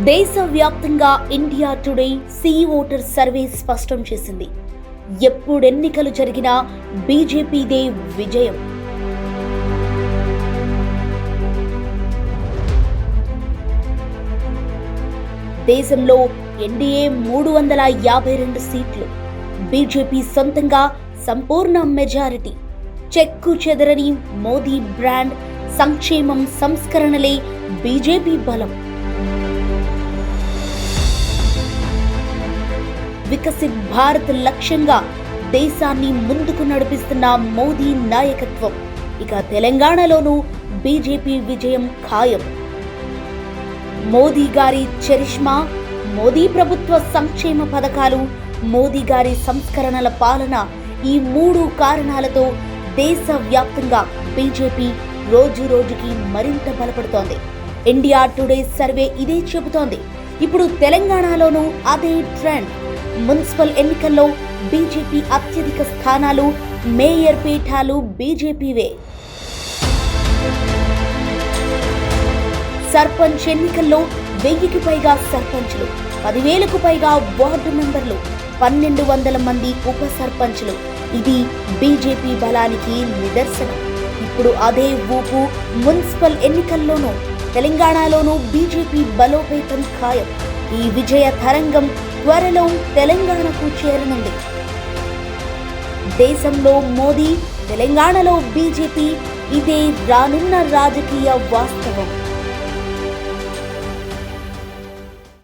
దేశవ్యాప్తంగా India Today C voter survey స్పష్టం చేసింది. ఎప్పుడెన్నికలు జరిగినా బీజేపీదే విజయం. దేశంలో ఎన్డీఏ 352 సీట్లు, బీజేపీ సొంతంగా సంపూర్ణ మెజారిటీ. చెక్కు చెదరని మోదీ బ్రాండ్, సంక్షేమం, సంస్కరణలే బీజేపీ బలం. వికసిత్ భారత్ లక్ష్యంగా దేశాన్ని ముందుకు నడిపిస్తున్న మోదీ నాయకత్వం. ఇక తెలంగాణలోనూ బీజేపీ విజయం ఖాయం. మోదీ గారి చరిష్మా, మోదీ ప్రభుత్వ సంక్షేమ పథకాలు, మోదీ గారి సంస్కరణల పాలన, ఈ 3 కారణాలతో దేశవ్యాప్తంగా బీజేపీ రోజు రోజుకి మరింత బలపడుతోంది. ఇండియా టుడే సర్వే ఇదే చెబుతోంది. ఇప్పుడు తెలంగాణలోనూ అదే ట్రెండ్. మున్సిపల్ ఎన్నికల్లో బీజేపీ అత్యధిక స్థానాలు, మేయర్ పీఠాలు బీజేపీవే. సర్పంచ్ ఎన్నికల్లో 1000కి పైగా సర్పంచ్లు, 10,000కు పైగా వార్డు మెంబర్లు, 1200 మంది ఉప సర్పంచ్లు. ఇది బీజేపీ బలానికి నిదర్శనం. ఇప్పుడు అదే ఊపు మున్సిపల్ ఎన్నికల్లోనూ తెలంగాణలోనూ బీజేపీ బలోపేతం ఖాయం. ఈ విజయ తరంగం త్వరలో తెలంగాణకు చేరనుంది. దేశంలో మోదీ, తెలంగాణలో బీజేపీ, ఇదే రానున్న రాజకీయ వాస్తవం.